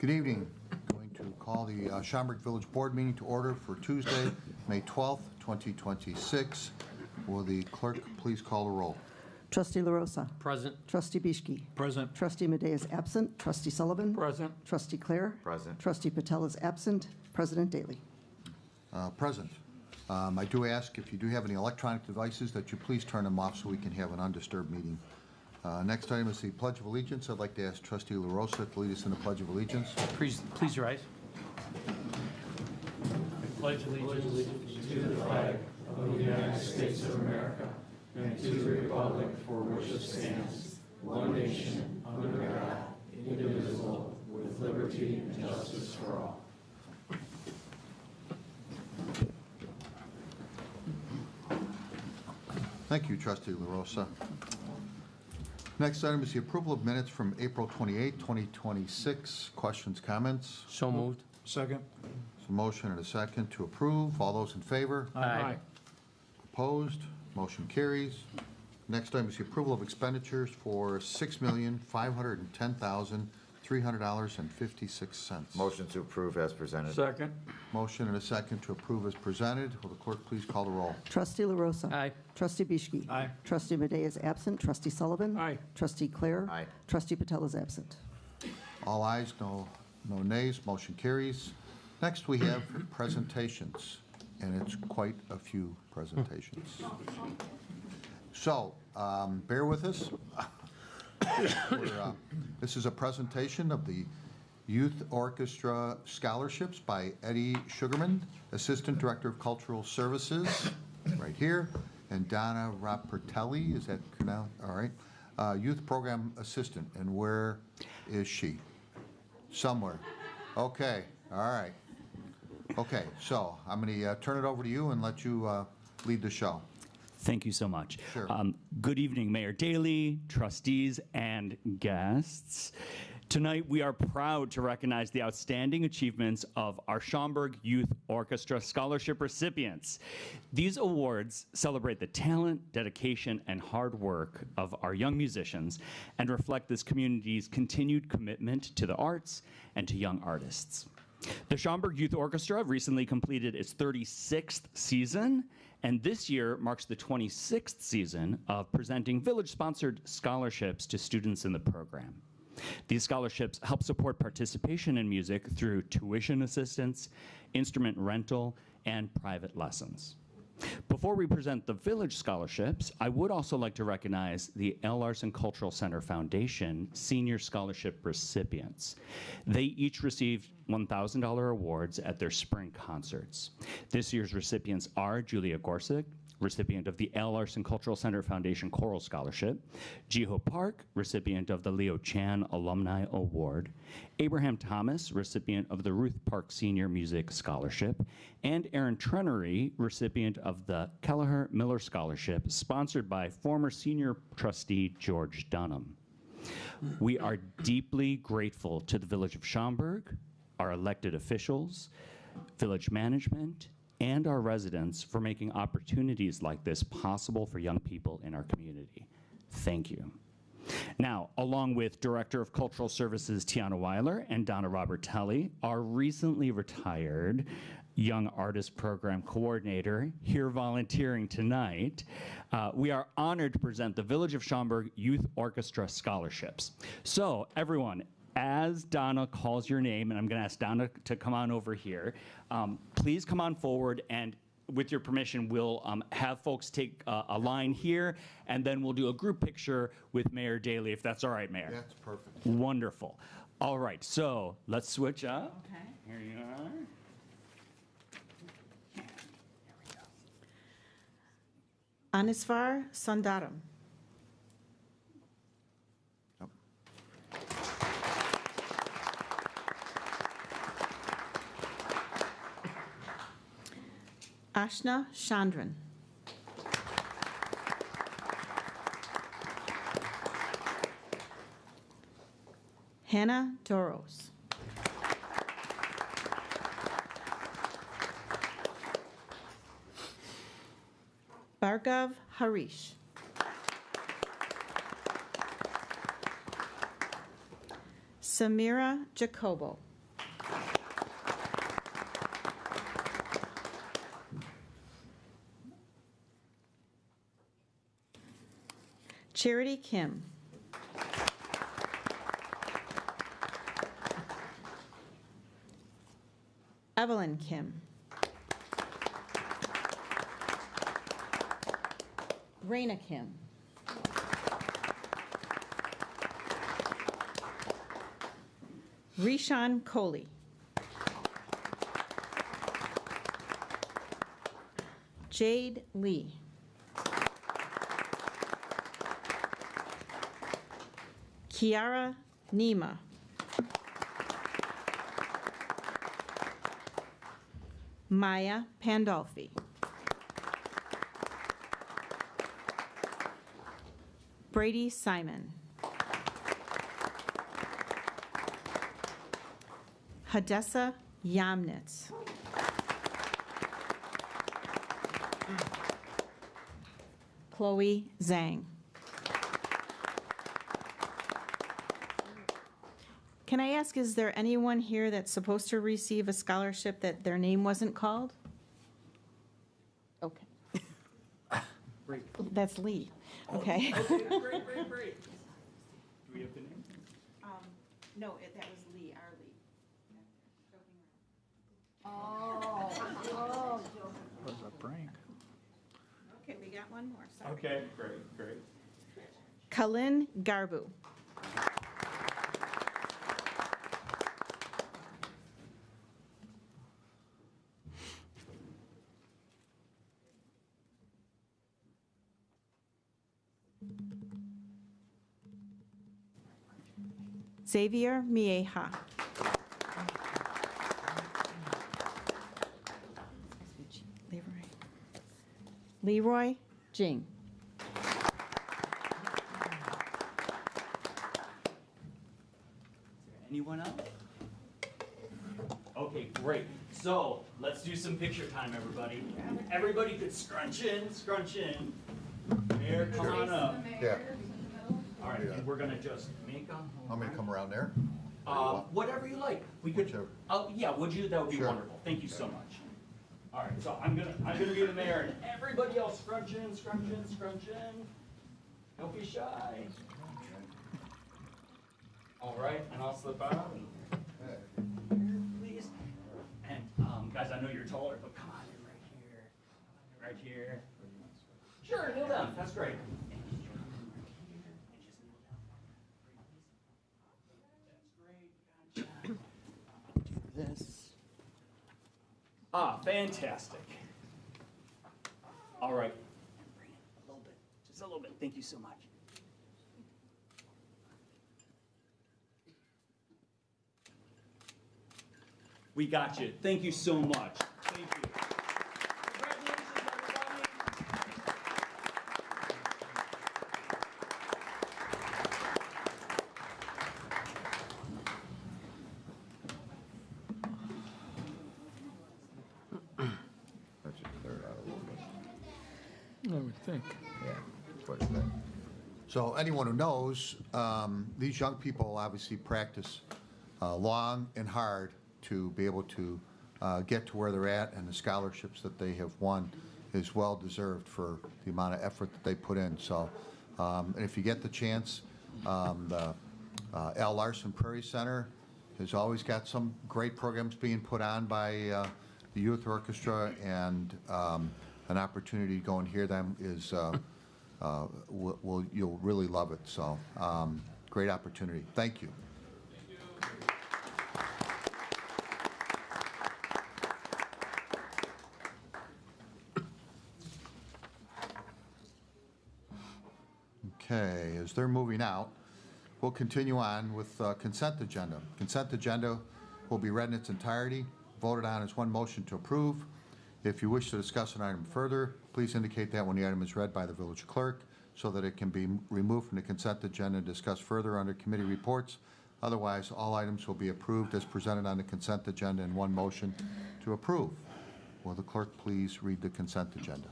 Good evening. Going to call the Schaumburg Village Board meeting to order for Tuesday, May 12th, 2026. Will the clerk please call the roll? Trustee LaRosa. Present. Trustee Bischke. Present. Trustee Madej is absent. Trustee Sullivan. Present. Trustee Clare. Present. Trustee Patel is absent. President Daly. Present. I do ask if you do have any electronic devices that you please turn them off so we can have an undisturbed meeting. Next item is the Pledge of Allegiance. I'd like to ask Trustee LaRosa to lead us in the Pledge of Allegiance. Please rise. I pledge allegiance to the flag of the United States of America and to the republic for which it stands, one nation, under God, indivisible, with liberty and justice for all. Thank you, Trustee LaRosa. Next item is the approval of minutes from April 28, 2026. Questions, comments? So moved. Second. There's a motion and a second to approve. All those in favor? Aye. Opposed? Motion carries. Next item is the approval of expenditures for $6,510,300.56. Motion to approve as presented. Second. Motion and a second to approve as presented. Will the clerk please call the roll? Trustee LaRosa. Aye. Trustee Bischke. Aye. Trustee Madej is absent. Trustee Sullivan. Aye. Trustee Clare. Aye. Trustee Patel is absent. All ayes, no nays. Motion carries. Next, we have presentations, and it's quite a few presentations. So, bear with us. This is a presentation of the Youth Orchestra Scholarships by Eddie Sugarman, Assistant Director of Cultural Services, right here, and Donna Rapertelli, is that pronounced? All right. Youth Program Assistant, and where is she? Somewhere. Okay, all right. Okay, so I'm going to turn it over to you and let you lead the show. Thank you so much. Sure. Good evening, Mayor Daly, trustees, and guests. Tonight, we are proud to recognize the outstanding achievements of our Schaumburg Youth Orchestra Scholarship recipients. These awards celebrate the talent, dedication, and hard work of our young musicians and reflect this community's continued commitment to the arts and to young artists. The Schaumburg Youth Orchestra recently completed its 36th season, and this year marks the 26th season of presenting village-sponsored scholarships to students in the program. These scholarships help support participation in music through tuition assistance, instrument rental, and private lessons. Before we present the Village Scholarships, I would also like to recognize the L. Larson Cultural Center Foundation Senior Scholarship recipients. They each received $1,000 awards at their spring concerts. This year's recipients are Julia Gorsuch, recipient of the L. Larson Cultural Center Foundation Choral Scholarship, Jiho Park, recipient of the Leo Chan Alumni Award, Abraham Thomas, recipient of the Ruth Park Senior Music Scholarship, and Aaron Trenery, recipient of the Kelleher Miller Scholarship, sponsored by former senior trustee George Dunham. We are deeply grateful to the Village of Schaumburg, our elected officials, village management, and our residents for making opportunities like this possible for young people in our community. Thank you. Now, along with Director of Cultural Services Tiana Weiler and Donna Robertelli, our recently retired Young Artist Program Coordinator here volunteering tonight, we are honored to present the Village of Schaumburg Youth Orchestra Scholarships. So, everyone, as Donna calls your name, and I'm going to ask Donna to come on over here, please come on forward, and with your permission, we'll have folks take a line here, and then we'll do a group picture with Mayor Daly, if that's all right, Mayor. That's perfect. Wonderful. All right, so let's switch up. Okay. Here you are. Anisvar Sundaram. Ashna Chandran. Hannah Doros. Bhargav Harish. Samira Jacobo. Charity Kim. Evelyn Kim. Raina Kim. Rishan Kohli. Jade Lee. Kiara Nima. Maya Pandolfi. Brady Simon. Hadessa Yamnitz. Chloe Zhang. Can I ask, is there anyone here that's supposed to receive a scholarship that their name wasn't called? Okay. That's Lee. Okay. Okay, great. Do we have the name? No, that was Lee, our Lee. Was a prank. Okay, we got one more, sorry. Okay, great. Kalin Garbu. Xavier Mieja. Leroy Jing. Anyone else? Okay, great. So let's do some picture time, everybody. Everybody could scrunch in. Mayor, come on up. Yeah. All right, and we're gonna just make a. Want me to come around there? Whatever you like. We could. Whichever. Oh, yeah. Would you? That would be Sure. wonderful. Thank you so much. All right. So I'm gonna be the mayor, and everybody else scrunch in. Don't be shy. All right, and I'll slip out. Please. And guys, I know you're taller, but come on in right here. Sure, kneel down. That's great. This. Fantastic. All right. Bring it a little bit, just a little bit. Thank you so much. We got you. Thank you so much. Thank you. Congratulations, everybody. That should clear it out a little bit. I would think. Yeah, quite a bit. So anyone who knows, these young people obviously practice long and hard to be able to get to where they're at, and the scholarships that they have won is well-deserved for the amount of effort that they put in. So, and if you get the chance, the Al Larson Prairie Center has always got some great programs being put on by the youth orchestra, and an opportunity to go and hear them is, you'll really love it. So, great opportunity. Thank you. Okay, as they're moving out, we'll continue on with consent agenda. Consent agenda will be read in its entirety, voted on as one motion to approve. If you wish to discuss an item further, please indicate that when the item is read by the village clerk so that it can be removed from the consent agenda and discussed further under committee reports. Otherwise, all items will be approved as presented on the consent agenda in one motion to approve. Will the clerk please read the consent agenda?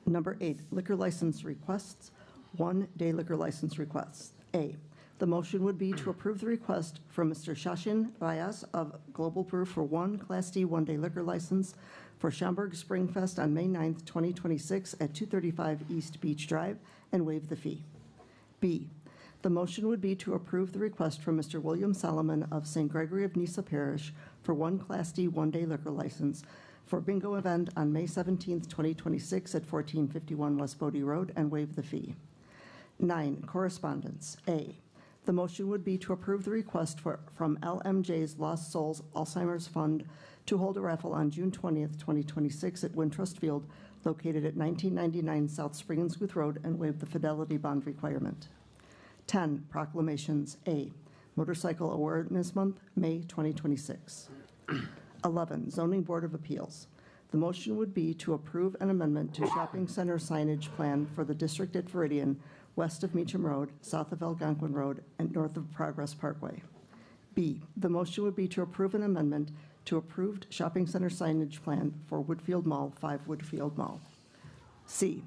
Number 8, liquor license requests. 1-day liquor license requests. A, the motion would be to approve the request from Mr. Shashin Vyas of Global Brew for one Class D 1-day liquor license for Schaumburg Spring Fest on May 9th, 2026 at 235 East Beach Drive, and waive the fee. B, the motion would be to approve the request from Mr. William Solomon of St. Gregory of Nyssa Parish for one Class D one-day liquor license for bingo event on May 17th, 2026 at 1451 West Bodie Road and waive the fee. 9, correspondence. A, the motion would be to approve the request from LMJ's Lost Souls Alzheimer's Fund to hold a raffle on June 20th, 2026 at Wintrust Field, located at 1999 South Spring and Squith Road, and waive the fidelity bond requirement. 10, proclamations. A, Motorcycle Awareness Month, May 2026. 11, Zoning Board of Appeals. The motion would be to approve an amendment to shopping center signage plan for the district at Veridian, west of Meacham Road, south of Algonquin Road, and north of Progress Parkway. B, the motion would be to approve an amendment to approved shopping center signage plan for Woodfield Mall, 5 Woodfield Mall. C,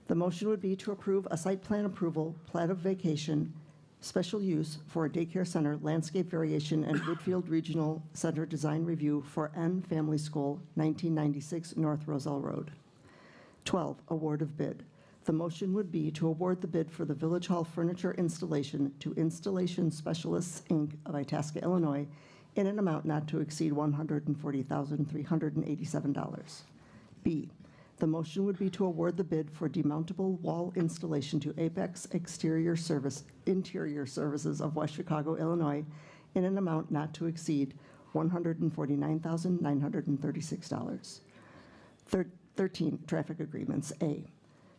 the motion would be to approve a site plan approval, plat of vacation, special use for a daycare center, landscape variation, and Woodfield Regional Center design review for N Family School, 1996 North Roselle Road. 12, award of bid. The motion would be to award the bid for the Village Hall furniture installation to Installation Specialists, Inc. of Itasca, Illinois, in an amount not to exceed $140,387. B, the motion would be to award the bid for demountable wall installation to Apex Interior Services of West Chicago, Illinois, in an amount not to exceed $149,936. 13, traffic agreements. A,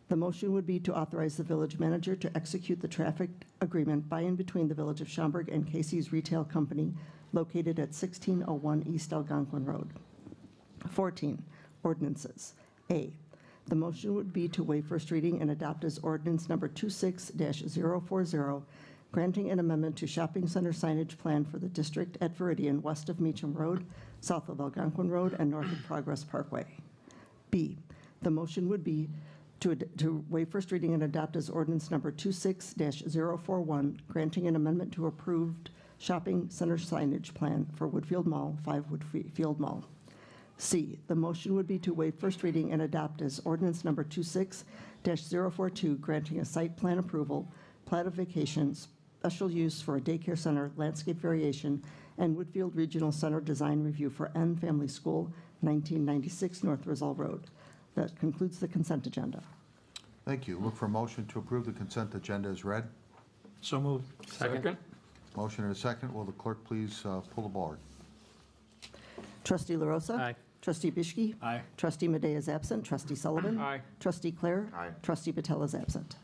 the motion would be to authorize the village manager to execute the traffic agreement by and between the Village of Schaumburg and Casey's Retail Company, located at 1601 East Algonquin Road. 14, ordinances. A, the motion would be to waive first reading and adopt as ordinance number 26-040, granting an amendment to shopping center signage plan for the district at Veridian, west of Meacham Road, south of Algonquin Road, and north of Progress Parkway. B, the motion would be to waive first reading and adopt as ordinance number 26-041, granting an amendment to approved shopping center signage plan for Woodfield Mall, 5 Woodfield Mall. C, the motion would be to waive first reading and adopt as ordinance number 26-042, granting a site plan approval, plat of vacations, special use for a daycare center, landscape variation, and Woodfield Regional Center design review for N Family School, 1996 North Roselle Road. That concludes the consent agenda. Thank you. Look for a motion to approve the consent agenda as read. So moved. Second. Motion and a second. Will the clerk please pull the board? Trustee LaRosa? Aye. Trustee Bishke? Aye. Trustee Madej is absent. Trustee Sullivan? Aye. Trustee Clare? Aye. Trustee Patel is absent.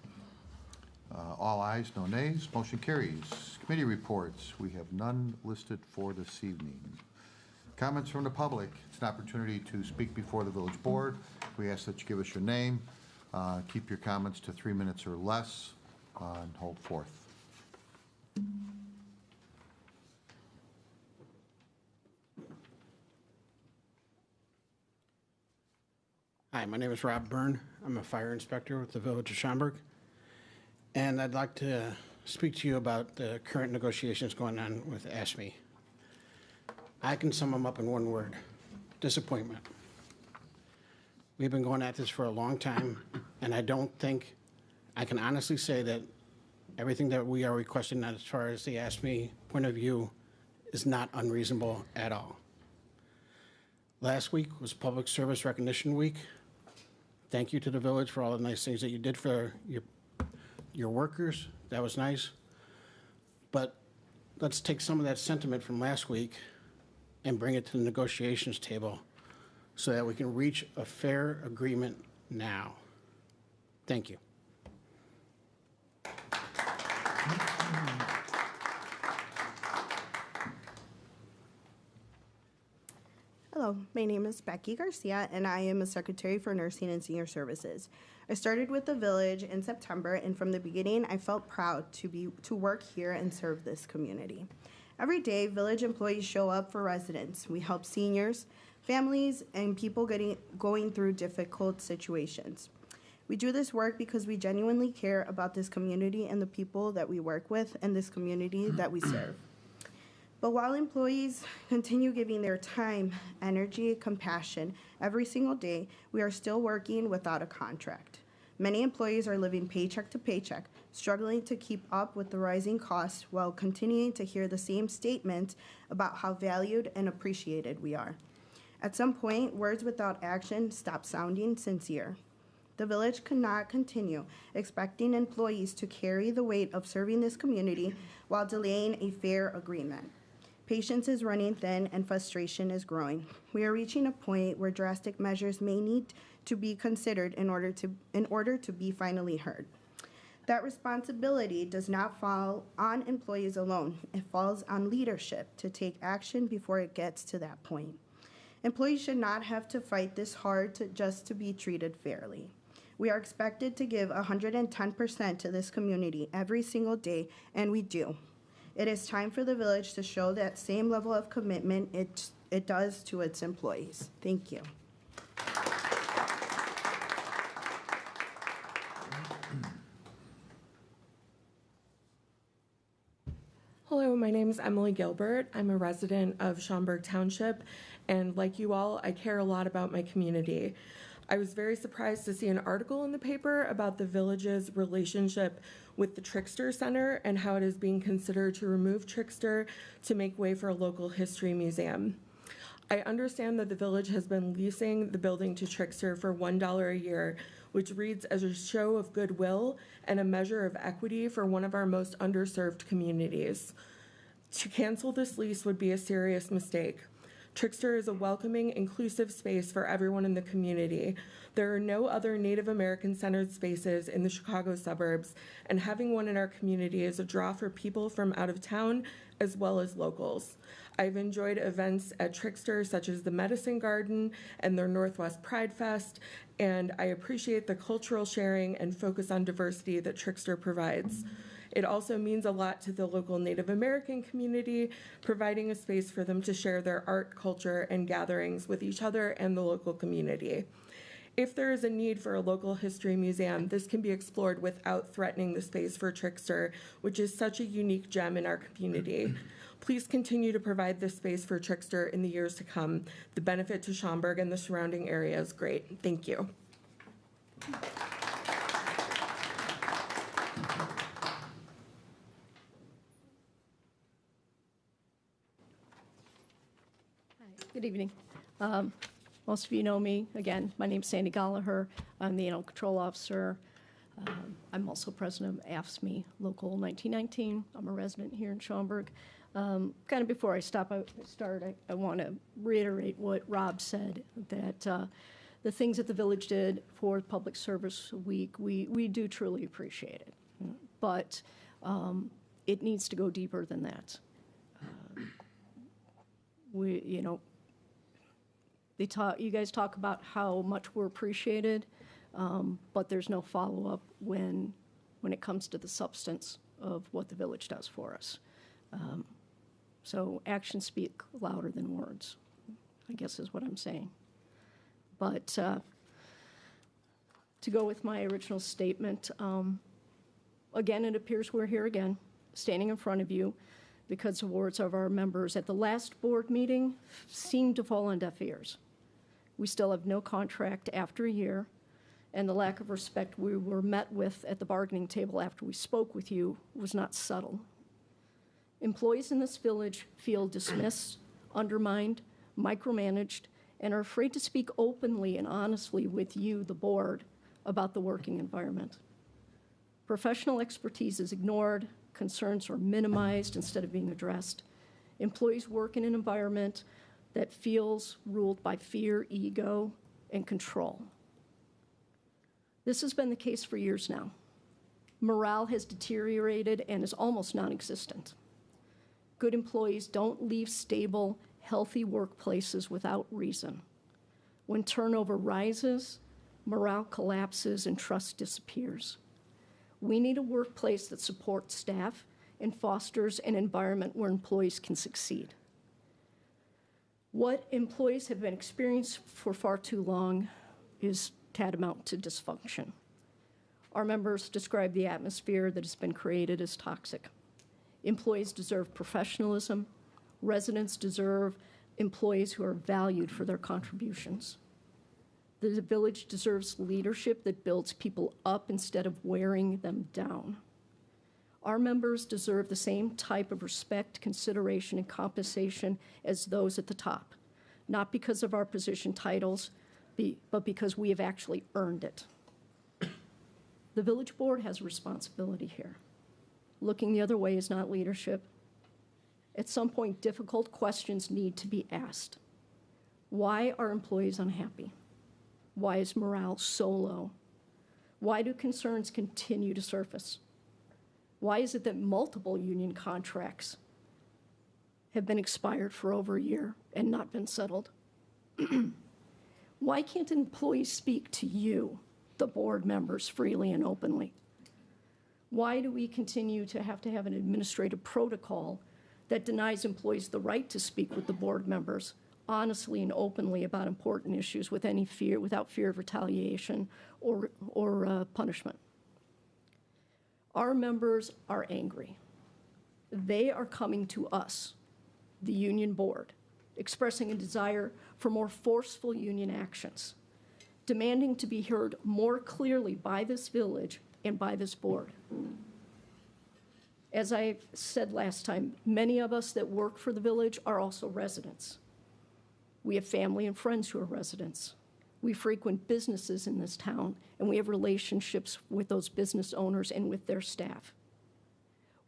All ayes, no nays. Motion carries. Committee reports. We have none listed for this evening. Comments from the public. It's an opportunity to speak before the village board. We ask that you give us your name, keep your comments to 3 minutes or less, and hold forth. Hi, my name is Rob Byrne. I'm a fire inspector with the Village of Schaumburg. And I'd like to speak to you about the current negotiations going on with ASME. I can sum them up in one word: disappointment. We've been going at this for a long time, and I don't think I can honestly say that everything that we are requesting as far as the ASME point of view is not unreasonable at all. Last week was Public Service Recognition Week. Thank you to the village for all the nice things that you did for your workers. That was nice. But let's take some of that sentiment from last week and bring it to the negotiations table so that we can reach a fair agreement now. Thank you. Hello, my name is Becky Garcia, and I am a secretary for Nursing and Senior Services. I started with the village in September, and from the beginning, I felt proud to work here and serve this community. Every day, village employees show up for residents. We help seniors, families, and people going through difficult situations. We do this work because we genuinely care about this community and the people that we work with and this community that we serve. But while employees continue giving their time, energy, compassion every single day, we are still working without a contract. Many employees are living paycheck to paycheck, struggling to keep up with the rising costs while continuing to hear the same statement about how valued and appreciated we are. At some point, words without action stop sounding sincere. The village cannot continue expecting employees to carry the weight of serving this community while delaying a fair agreement. Patience is running thin and frustration is growing. We are reaching a point where drastic measures may need to be considered in order to be finally heard. That responsibility does not fall on employees alone. It falls on leadership to take action before it gets to that point. Employees should not have to fight this hard just to be treated fairly. We are expected to give 110% to this community every single day, and we do. It is time for the village to show that same level of commitment it does to its employees. Thank you. Hello, my name is Emily Gilbert. I'm a resident of Schaumburg Township, and like you all, I care a lot about my community. I was very surprised to see an article in the paper about the village's relationship with the Trickster Center and how it is being considered to remove Trickster to make way for a local history museum. I understand that the village has been leasing the building to Trickster for $1 a year, which reads as a show of goodwill and a measure of equity for one of our most underserved communities. To cancel this lease would be a serious mistake. Trickster is a welcoming, inclusive space for everyone in the community. There are no other Native American-centered spaces in the Chicago suburbs, and having one in our community is a draw for people from out of town as well as locals. I've enjoyed events at Trickster such as the Medicine Garden and their Northwest Pride Fest, and I appreciate the cultural sharing and focus on diversity that Trickster provides. It also means a lot to the local Native American community, providing a space for them to share their art, culture, and gatherings with each other and the local community. If there is a need for a local history museum, this can be explored without threatening the space for Trickster, which is such a unique gem in our community. Please continue to provide this space for Trickster in the years to come. The benefit to Schaumburg and the surrounding area is great. Thank you. Good evening. Most of you know me. Again, my name's Sandy Gallagher. I'm the Animal Control Officer. I'm also president of AFSCME Local 1919. I'm a resident here in Schaumburg. Kind of before I start, I want to reiterate what Rob said, that the things that the village did for Public Service Week, we do truly appreciate it. But it needs to go deeper than that. You guys talk about how much we're appreciated, but there's no follow-up when it comes to the substance of what the village does for us. So actions speak louder than words, I guess is what I'm saying. But to go with my original statement, again, it appears we're here again, standing in front of you, because awards of our members at the last board meeting seemed to fall on deaf ears. We still have no contract after a year, and the lack of respect we were met with at the bargaining table after we spoke with you was not subtle. Employees in this village feel dismissed, undermined, micromanaged, and are afraid to speak openly and honestly with you, the board, about the working environment. Professional expertise is ignored, concerns are minimized instead of being addressed. Employees work in an environment that feels ruled by fear, ego, and control. This has been the case for years now. Morale has deteriorated and is almost non-existent. Good employees don't leave stable, healthy workplaces without reason. When turnover rises, morale collapses and trust disappears. We need a workplace that supports staff and fosters an environment where employees can succeed. What employees have been experiencing for far too long is tantamount to dysfunction. Our members describe the atmosphere that has been created as toxic. Employees deserve professionalism. Residents deserve employees who are valued for their contributions. The village deserves leadership that builds people up instead of wearing them down. Our members deserve the same type of respect, consideration, and compensation as those at the top, not because of our position titles, but because we have actually earned it. The village board has a responsibility here. Looking the other way is not leadership. At some point, difficult questions need to be asked. Why are employees unhappy? Why is morale so low? Why do concerns continue to surface? Why is it that multiple union contracts have been expired for over a year and not been settled? Why can't employees speak to you, the board members, freely and openly? Why do we continue to have an administrative protocol that denies employees the right to speak with the board members honestly and openly about important issues without fear of retaliation or punishment? Our members are angry. They are coming to us, the union board, expressing a desire for more forceful union actions, demanding to be heard more clearly by this village and by this board. As I said last time, many of us that work for the village are also residents. We have family and friends who are residents. We frequent businesses in this town, and we have relationships with those business owners and with their staff.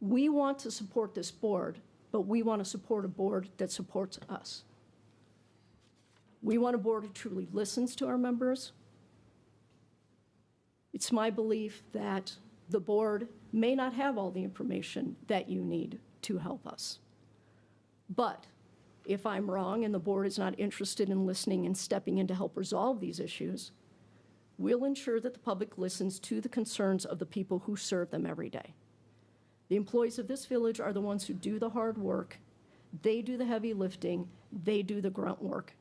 We want to support this board, but we want to support a board that supports us. We want a board who truly listens to our members. It's my belief that the board may not have all the information that you need to help us. But if I'm wrong and the board is not interested in listening and stepping in to help resolve these issues, we'll ensure that the public listens to the concerns of the people who serve them every day. The employees of this village are the ones who do the hard work. They do the heavy lifting. They do the grunt work.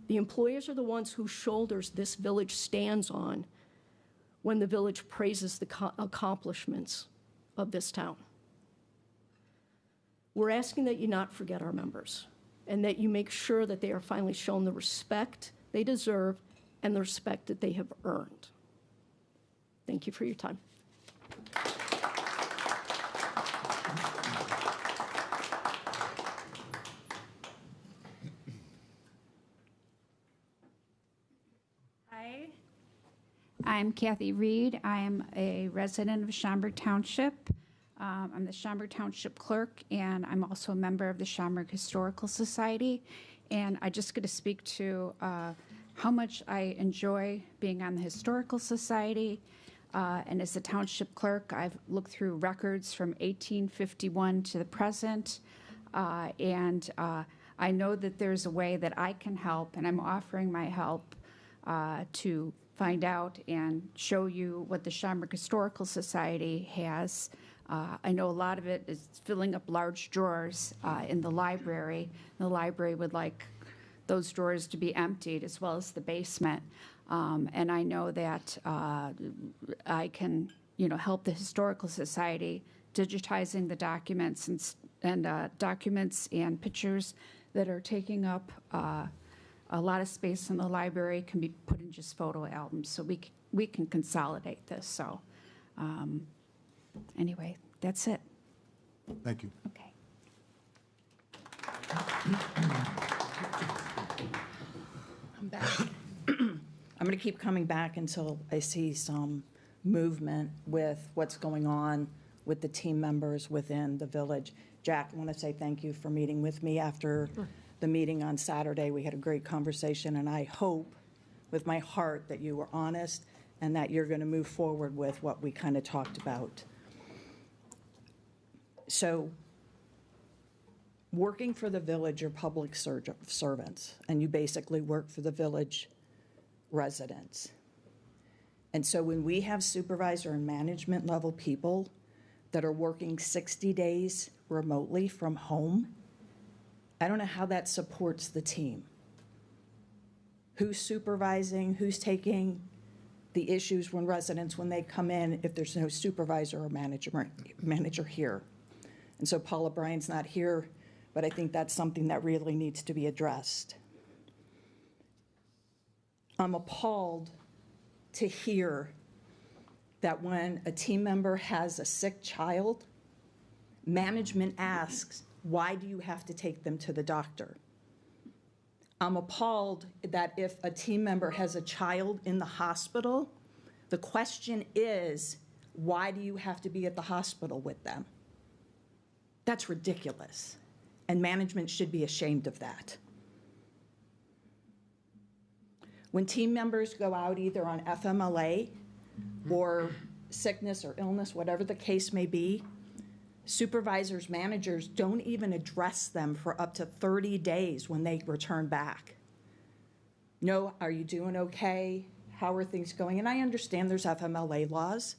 The employees are the ones whose shoulders this village stands on when the village praises the accomplishments of this town. We're asking that you not forget our members and that you make sure that they are finally shown the respect they deserve and the respect that they have earned. Thank you for your time. Hi, I'm Kathy Reed. I am a resident of Schaumburg Township. I'm the Schaumburg Township Clerk, and I'm also a member of the Schaumburg Historical Society. And I just get to speak to how much I enjoy being on the Historical Society. And as the Township Clerk, I've looked through records from 1851 to the present. And I know that there's a way that I can help, and I'm offering my help to find out and show you what the Schaumburg Historical Society has. I know a lot of it is filling up large drawers in the library. The library would like those drawers to be emptied, as well as the basement. And I know that I can, help the Historical Society digitizing the documents and documents and pictures that are taking up a lot of space in the library can be put in just photo albums. So we can consolidate this. So. Anyway, that's it. Thank you. Okay. I'm back. I'm going to keep coming back until I see some movement with what's going on with the team members within the village. Jack, I want to say thank you for meeting with me after the meeting on Saturday. We had a great conversation, and I hope with my heart that you were honest and that you're going to move forward with what we kind of talked about. So, working for the village, you're public servants, and you basically work for the village residents. And so when we have supervisor and management level people that are working 60 days remotely from home, I don't know how that supports the team. Who's supervising, who's taking the issues when they come in if there's no supervisor or manager here? And so Paula Bryan's not here, but I think that's something that really needs to be addressed. I'm appalled to hear that when a team member has a sick child, management asks, why do you have to take them to the doctor? I'm appalled that if a team member has a child in the hospital, the question is, why do you have to be at the hospital with them? That's ridiculous, and management should be ashamed of that. When team members go out either on FMLA or sickness or illness, whatever the case may be, supervisors, managers don't even address them for up to 30 days when they return back. No, are you doing okay? How are things going? And I understand there's FMLA laws,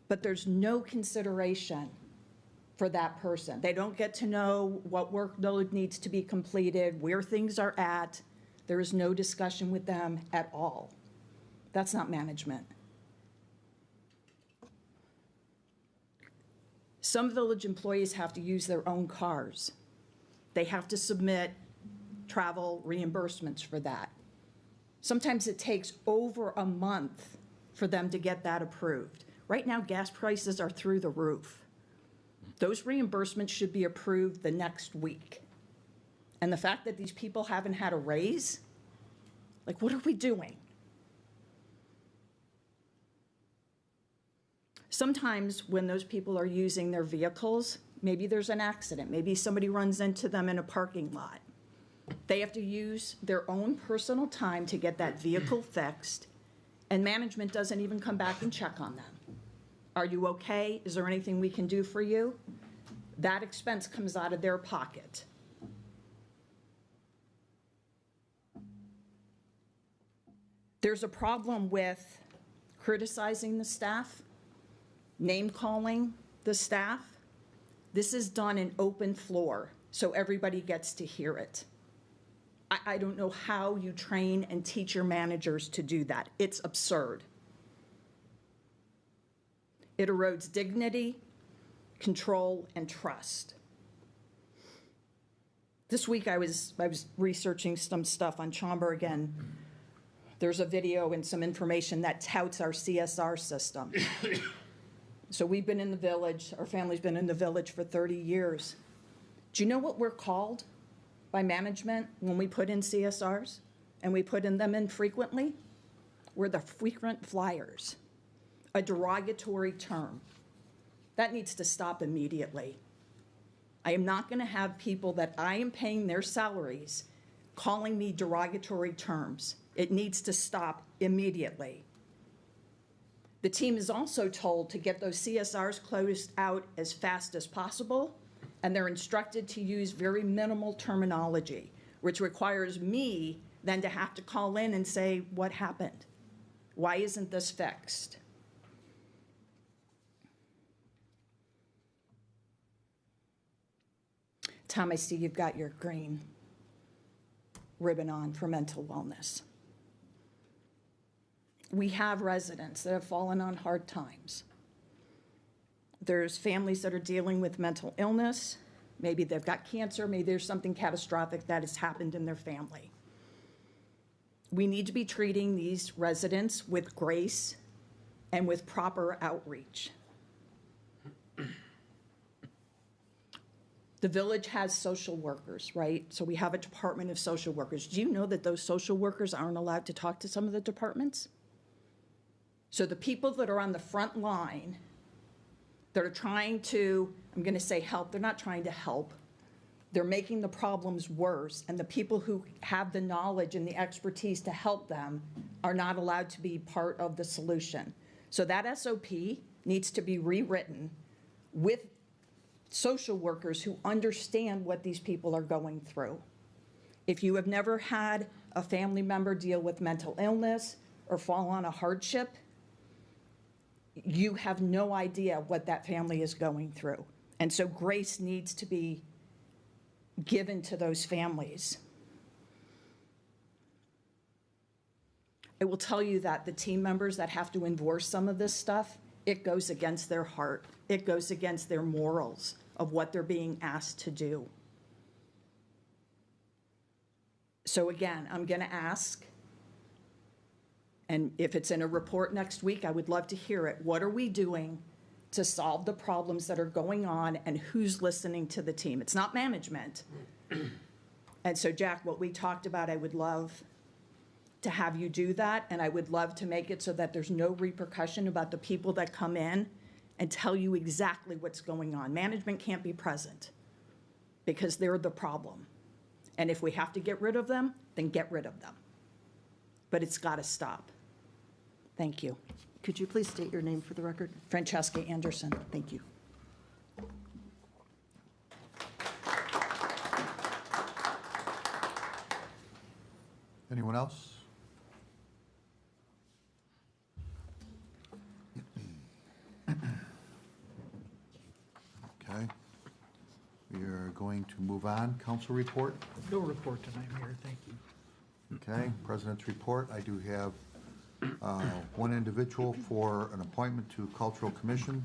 but there's no consideration for that person. They don't get to know what workload needs to be completed, where things are at. There is no discussion with them at all. That's not management. Some village employees have to use their own cars. They have to submit travel reimbursements for that. Sometimes it takes over a month for them to get that approved. Right now, gas prices are through the roof. Those reimbursements should be approved the next week. And the fact that these people haven't had a raise, like, what are we doing? Sometimes when those people are using their vehicles, maybe there's an accident, maybe somebody runs into them in a parking lot. They have to use their own personal time to get that vehicle fixed, and management doesn't even come back and check on them. Are you okay? Is there anything we can do for you? That expense comes out of their pocket. There's a problem with criticizing the staff, name-calling the staff. This is done in open floor, so everybody gets to hear it. I don't know how you train and teach your managers to do that. It's absurd. It erodes dignity, control, and trust. This week I was researching some stuff on Schaumburg, and there's a video and some information that touts our CSR system. So we've been in the village, our family's been in the village for 30 years. Do you know what we're called by management when we put in CSRs and we put them in frequently? We're the frequent flyers, a derogatory term. That needs to stop immediately. I am not going to have people that I am paying their salaries calling me derogatory terms. It needs to stop immediately. The team is also told to get those CSRs closed out as fast as possible, and they're instructed to use very minimal terminology, which requires me then to have to call in and say, what happened? Why isn't this fixed? Tom, I see you've got your green ribbon on for mental wellness. We have residents that have fallen on hard times. There's families that are dealing with mental illness. Maybe they've got cancer. Maybe there's something catastrophic that has happened in their family. We need to be treating these residents with grace and with proper outreach. The village has social workers, right? So we have a department of social workers. Do you know that those social workers aren't allowed to talk to some of the departments? So the people that are on the front line that are trying to, I'm going to say help, they're not trying to help. They're making the problems worse, and the people who have the knowledge and the expertise to help them are not allowed to be part of the solution. So that SOP needs to be rewritten with social workers who understand what these people are going through. If you have never had a family member deal with mental illness or fall on a hardship, you have no idea what that family is going through. And so grace needs to be given to those families. I will tell you that the team members that have to enforce some of this stuff, it goes against their heart. It goes against their morals of what they're being asked to do. So again, I'm going to ask And if it's in a report next week, I would love to hear it. What are we doing to solve the problems that are going on, and who's listening to the team? It's not management. And so, Jack, what we talked about, I would love to have you do that, and I would love to make it so that there's no repercussion about the people that come in and tell you exactly what's going on. Management can't be present because they're the problem. And if we have to get rid of them, then get rid of them. But it's got to stop. Thank you. Could you please state your name for the record? Francesca Anderson. Thank you. Anyone else? Okay. We are going to move on. Council report. No report tonight, Mayor, thank you. Okay, President's report. I do have one individual for an appointment to Cultural Commission.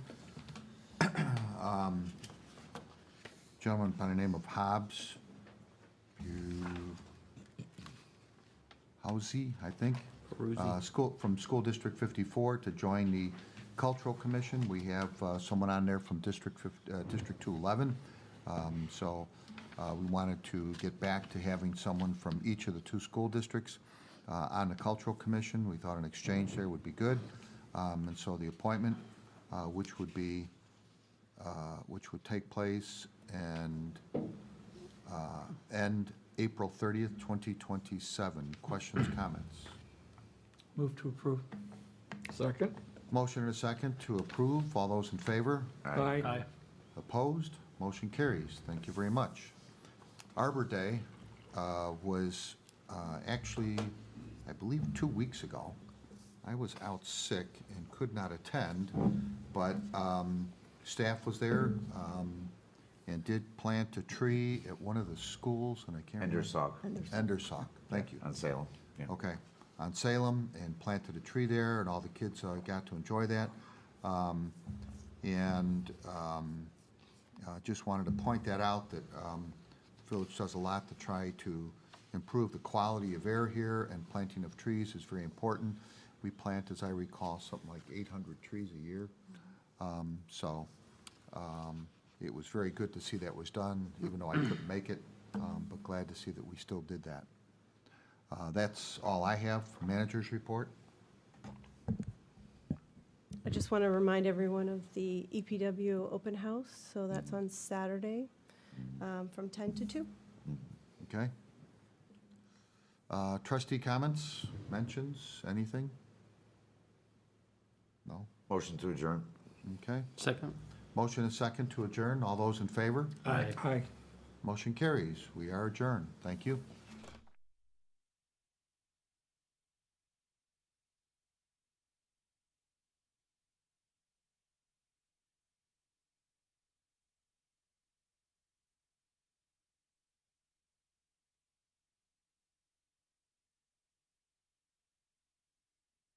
Gentleman by the name of Hobbs Housey, I think. From School District 54 to join the Cultural Commission. We have someone on there from District 211. So we wanted to get back to having someone from each of the 2 school districts on the Cultural Commission. We thought an exchange there would be good. And so the appointment, which would take place and end April 30th, 2027. Questions, comments? Move to approve. Second. Motion and a second to approve. All those in favor? Aye. Opposed? Motion carries. Thank you very much. Arbor Day was actually, I believe, 2 weeks ago. I was out sick and could not attend, but staff was there and did plant a tree at one of the schools, and I can't remember. Endersock, thank you. On Salem. Yeah. Okay, on Salem, and planted a tree there, and all the kids got to enjoy that. Just wanted to point that out, that the village does a lot to try to improve the quality of air here, and planting of trees is very important. We plant, as I recall, something like 800 trees a year. It was very good to see that was done, even though I couldn't make it, but glad to see that we still did that. That's all I have for manager's report. I just want to remind everyone of the EPW open house, so that's on Saturday from 10 to 2. Okay. Trustee comments, mentions, anything? No? Motion to adjourn. Okay. Second. Motion and second to adjourn. All those in favor? Aye. Motion carries. We are adjourned. Thank you.